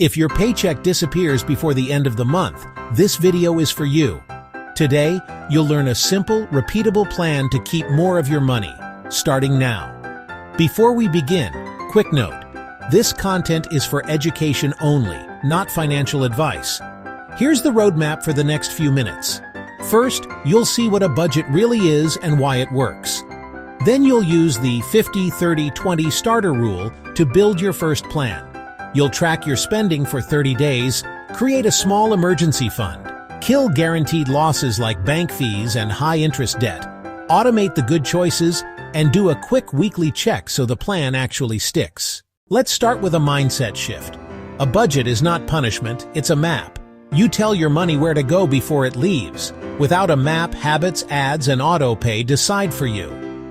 If your paycheck disappears before the end of the month, this video is for you. Today, you'll learn a simple, repeatable plan to keep more of your money, starting now. Before we begin, quick note. This content is for education only, not financial advice. Here's the roadmap for the next few minutes. First, you'll see what a budget really is and why it works. Then you'll use the 50-30-20 starter rule to build your first plan. You'll track your spending for 30 days, create a small emergency fund, kill guaranteed losses like bank fees and high-interest debt, automate the good choices, and do a quick weekly check so the plan actually sticks. Let's start with a mindset shift. A budget is not punishment, it's a map. You tell your money where to go before it leaves. Without a map, habits, ads, and auto-pay decide for you.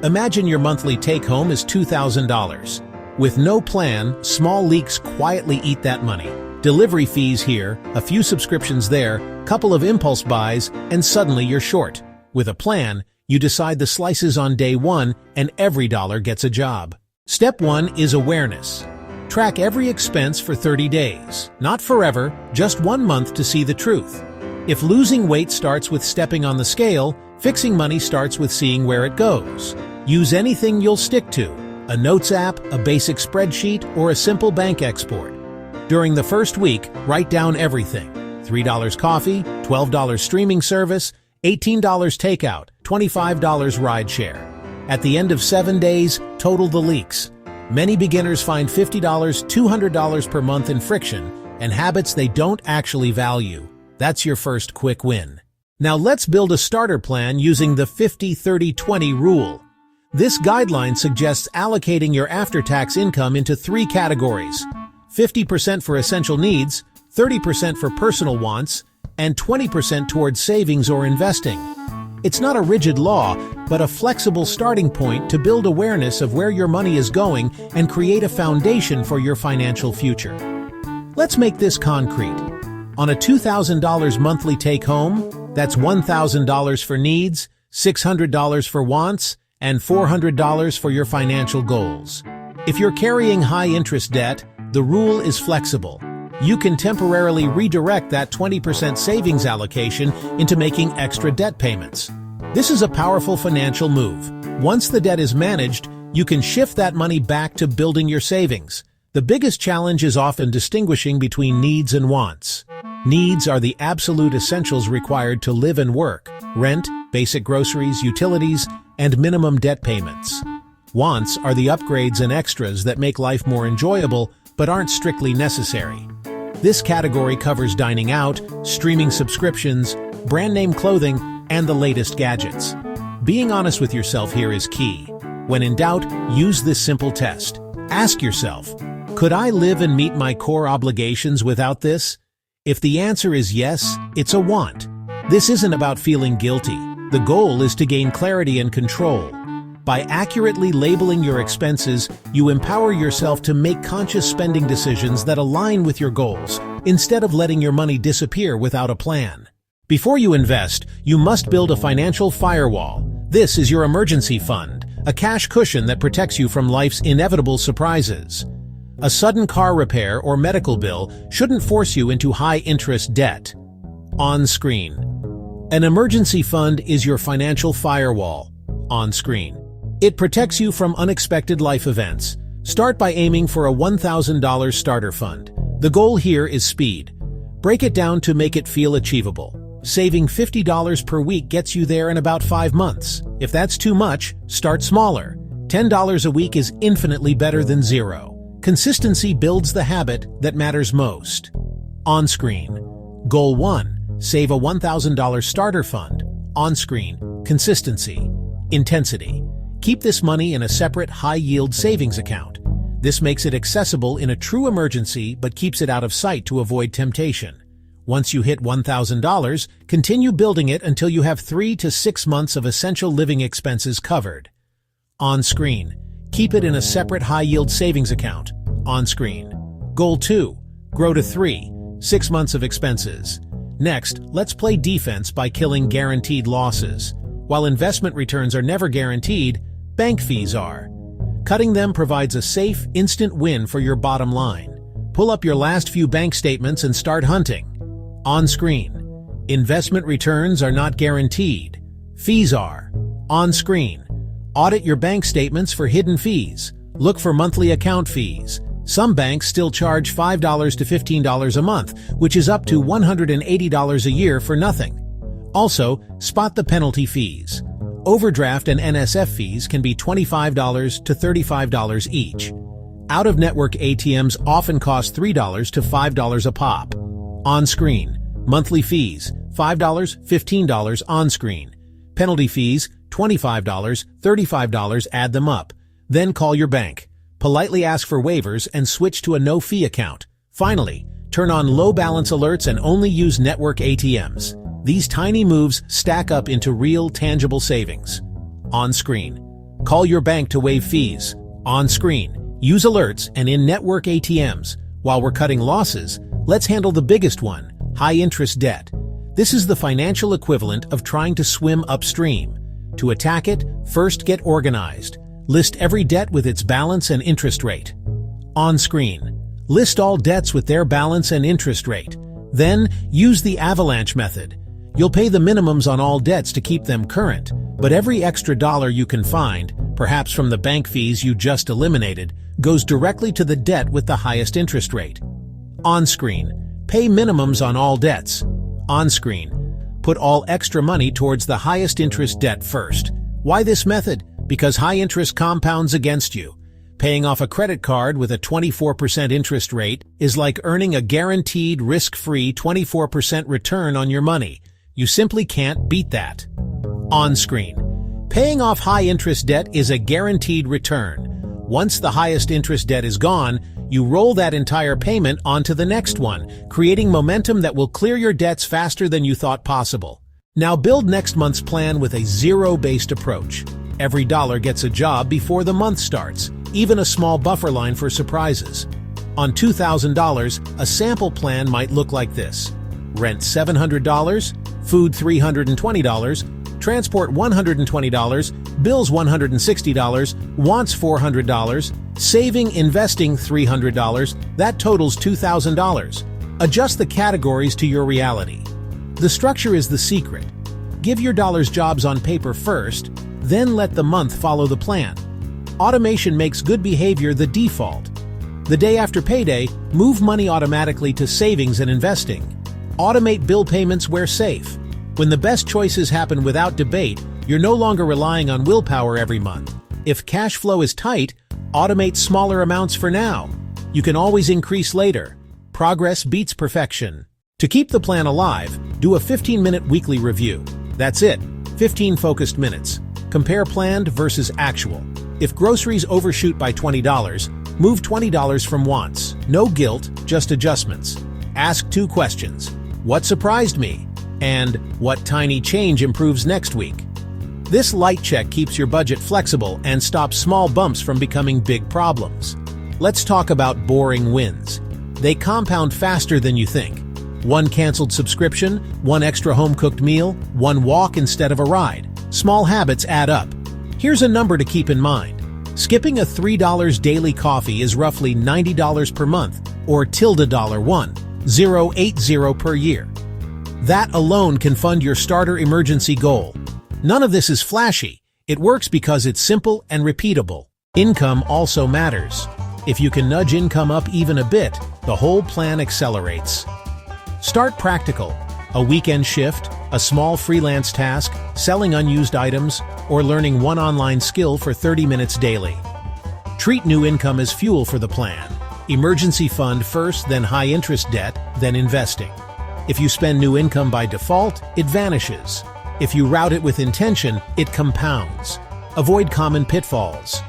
Imagine your monthly take-home is $2,000. With no plan, small leaks quietly eat that money. Delivery fees here, a few subscriptions there, couple of impulse buys, and suddenly you're short. With a plan, you decide the slices on day one, and every dollar gets a job. Step 1 is awareness. Track every expense for 30 days. Not forever, just 1 month to see the truth. If losing weight starts with stepping on the scale, fixing money starts with seeing where it goes. Use anything you'll stick to. A notes app, a basic spreadsheet, or a simple bank export. During the first week, write down everything. $3 coffee, $12 streaming service, $18 takeout, $25 rideshare. At the end of 7 days, total the leaks. Many beginners find $50, $200 per month in friction and habits they don't actually value. That's your first quick win. Now let's build a starter plan using the 50-30-20 rule. This guideline suggests allocating your after-tax income into 3 categories: 50% for essential needs, 30% for personal wants, and 20% towards savings or investing. It's not a rigid law, but a flexible starting point to build awareness of where your money is going and create a foundation for your financial future. Let's make this concrete. On a $2,000 monthly take-home, that's $1,000 for needs, $600 for wants, and $400 for your financial goals. If you're carrying high-interest debt, the rule is flexible. You can temporarily redirect that 20% savings allocation into making extra debt payments. This is a powerful financial move. Once the debt is managed, you can shift that money back to building your savings. The biggest challenge is often distinguishing between needs and wants. Needs are the absolute essentials required to live and work: rent, basic groceries, utilities, and minimum debt payments. Wants are the upgrades and extras that make life more enjoyable but aren't strictly necessary. This category covers dining out, streaming subscriptions, brand-name clothing, and the latest gadgets. Being honest with yourself here is key. When in doubt, use this simple test. Ask yourself, could I live and meet my core obligations without this? If the answer is yes, it's a want. This isn't about feeling guilty. The goal is to gain clarity and control. By accurately labeling your expenses, you empower yourself to make conscious spending decisions that align with your goals, instead of letting your money disappear without a plan. Before you invest, you must build a financial firewall. This is your emergency fund, a cash cushion that protects you from life's inevitable surprises. A sudden car repair or medical bill shouldn't force you into high-interest debt. On screen. An emergency fund is your financial firewall. On screen. It protects you from unexpected life events. Start by aiming for a $1,000 starter fund. The goal here is speed. Break it down to make it feel achievable. Saving $50 per week gets you there in about 5 months. If that's too much, start smaller. $10 a week is infinitely better than zero. Consistency builds the habit that matters most. On screen. Goal 1. Save a $1,000 starter fund. On screen. Consistency. Intensity. Keep this money in a separate high-yield savings account. This makes it accessible in a true emergency but keeps it out of sight to avoid temptation. Once you hit $1,000, continue building it until you have 3 to 6 months of essential living expenses covered. On screen. Keep it in a separate high-yield savings account. On screen. Goal 2. Grow to 6 months of expenses. Next, let's play defense by killing guaranteed losses. While investment returns are never guaranteed, bank fees are. Cutting them provides a safe, instant win for your bottom line. Pull up your last few bank statements and start hunting. On screen. Investment returns are not guaranteed. Fees are. On screen. Audit your bank statements for hidden fees. Look for monthly account fees. Some banks still charge $5 to $15 a month, which is up to $180 a year for nothing. Also, spot the penalty fees. Overdraft and NSF fees can be $25 to $35 each. Out-of-network ATMs often cost $3 to $5 a pop. On-screen. Monthly fees, $5, $15 on-screen. Penalty fees, $25, $35, add them up. Then call your bank. Politely ask for waivers and switch to a no-fee account. Finally, turn on low-balance alerts and only use network ATMs. These tiny moves stack up into real, tangible savings. On-screen. Call your bank to waive fees. On-screen. Use alerts and in-network ATMs. While we're cutting losses, let's handle the biggest one, high-interest debt. This is the financial equivalent of trying to swim upstream. To attack it, first get organized. List every debt with its balance and interest rate. On-screen. List all debts with their balance and interest rate. Then, use the avalanche method. You'll pay the minimums on all debts to keep them current, but every extra dollar you can find, perhaps from the bank fees you just eliminated, goes directly to the debt with the highest interest rate. On-screen. Pay minimums on all debts. On-screen. Put all extra money towards the highest interest debt first. Why this method? Because high interest compounds against you. Paying off a credit card with a 24% interest rate is like earning a guaranteed risk-free 24% return on your money. You simply can't beat that. On-screen. Paying off high-interest debt is a guaranteed return. Once the highest interest debt is gone, you roll that entire payment onto the next one, creating momentum that will clear your debts faster than you thought possible. Now build next month's plan with a zero-based approach. Every dollar gets a job before the month starts, even a small buffer line for surprises. On $2,000, a sample plan might look like this. Rent $700, food $320, transport $120, bills $160, wants $400, saving, investing $300, that totals $2,000. Adjust the categories to your reality. The structure is the secret. Give your dollars jobs on paper first, then let the month follow the plan. Automation makes good behavior the default. The day after payday, move money automatically to savings and investing. Automate bill payments where safe. When the best choices happen without debate, you're no longer relying on willpower every month. If cash flow is tight, automate smaller amounts for now. You can always increase later. Progress beats perfection. To keep the plan alive, do a 15-minute weekly review. That's it, 15 focused minutes. Compare planned versus actual. If groceries overshoot by $20, move $20 from wants. No guilt, just adjustments. Ask 2 questions. What surprised me? And what tiny change improves next week? This light check keeps your budget flexible and stops small bumps from becoming big problems. Let's talk about boring wins. They compound faster than you think. 1 canceled subscription, 1 extra home-cooked meal, 1 walk instead of a ride. Small habits add up. Here's a number to keep in mind. Skipping a $3 daily coffee is roughly $90 per month, or $1,080 per year. That alone can fund your starter emergency goal. None of this is flashy. It works because it's simple and repeatable. Income also matters. If you can nudge income up even a bit, the whole plan accelerates. Start practical. A weekend shift, a small freelance task, selling unused items, or learning one online skill for 30 minutes daily. Treat new income as fuel for the plan. Emergency fund first, then high-interest debt, then investing. If you spend new income by default, it vanishes. If you route it with intention, it compounds. Avoid common pitfalls.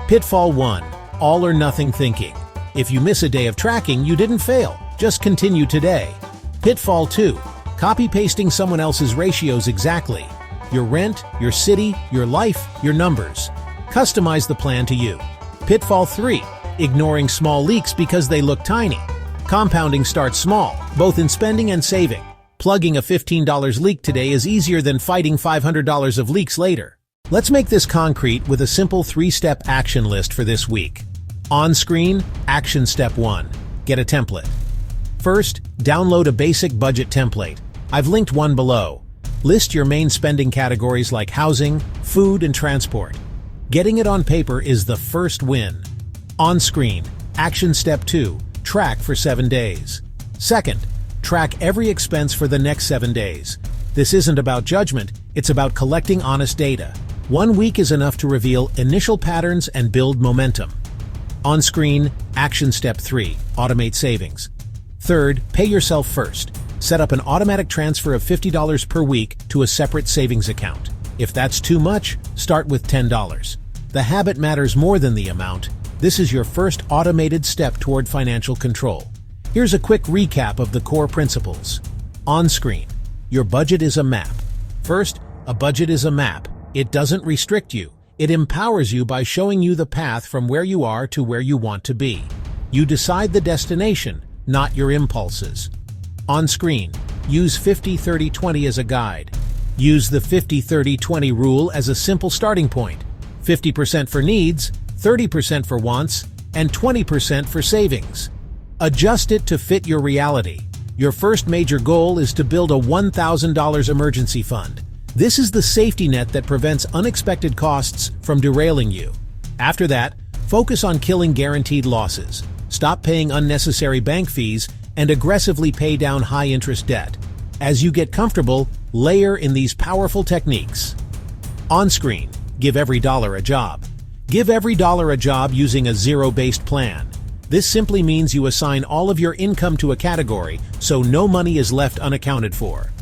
Pitfall 1. All or nothing thinking. If you miss a day of tracking, you didn't fail. Just continue today. Pitfall 2. Copy-pasting someone else's ratios exactly. Your rent, your city, your life, your numbers. Customize the plan to you. Pitfall 3. Ignoring small leaks because they look tiny. Compounding starts small, both in spending and saving. Plugging a $15 leak today is easier than fighting $500 of leaks later. Let's make this concrete with a simple 3-step action list for this week. On screen, action step 1. get a template. First, download a basic budget template. I've linked one below. List your main spending categories like housing, food, and transport. Getting it on paper is the first win. On screen, action step 2, track for 7 days. Second, track every expense for the next 7 days. This isn't about judgment, it's about collecting honest data. 1 week is enough to reveal initial patterns and build momentum. On screen, action step 3, automate savings. Third, pay yourself first. Set up an automatic transfer of $50 per week to a separate savings account. If that's too much, start with $10. The habit matters more than the amount. This is your first automated step toward financial control. Here's a quick recap of the core principles. On screen, your budget is a map. First, a budget is a map. It doesn't restrict you. It empowers you by showing you the path from where you are to where you want to be. You decide the destination, not your impulses. On screen, use 50-30-20 as a guide. Use the 50-30-20 rule as a simple starting point. 50% for needs, 30% for wants, and 20% for savings. Adjust it to fit your reality. Your first major goal is to build a $1,000 emergency fund. This is the safety net that prevents unexpected costs from derailing you. After that, focus on killing guaranteed losses. Stop paying unnecessary bank fees and aggressively pay down high-interest debt. As you get comfortable, layer in these powerful techniques. On screen, give every dollar a job. Give every dollar a job using a zero-based plan. This simply means you assign all of your income to a category so no money is left unaccounted for.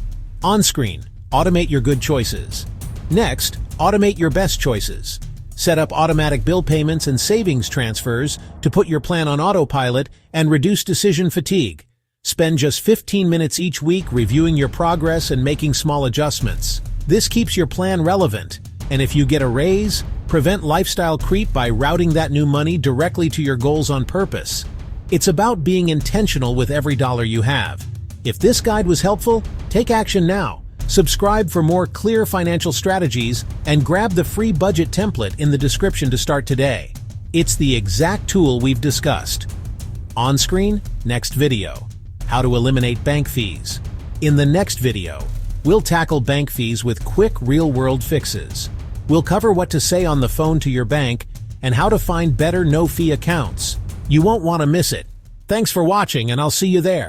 On screen, automate your good choices. Next, automate your best choices. Set up automatic bill payments and savings transfers to put your plan on autopilot and reduce decision fatigue. Spend just 15 minutes each week reviewing your progress and making small adjustments. This keeps your plan relevant, and if you get a raise, prevent lifestyle creep by routing that new money directly to your goals on purpose. It's about being intentional with every dollar you have. If this guide was helpful, take action now. Subscribe for more clear financial strategies and grab the free budget template in the description to start today. It's the exact tool we've discussed. On screen, next video. How to eliminate bank fees. In the next video, we'll tackle bank fees with quick real-world fixes. We'll cover what to say on the phone to your bank and how to find better no-fee accounts. You won't want to miss it. Thanks for watching, and I'll see you there.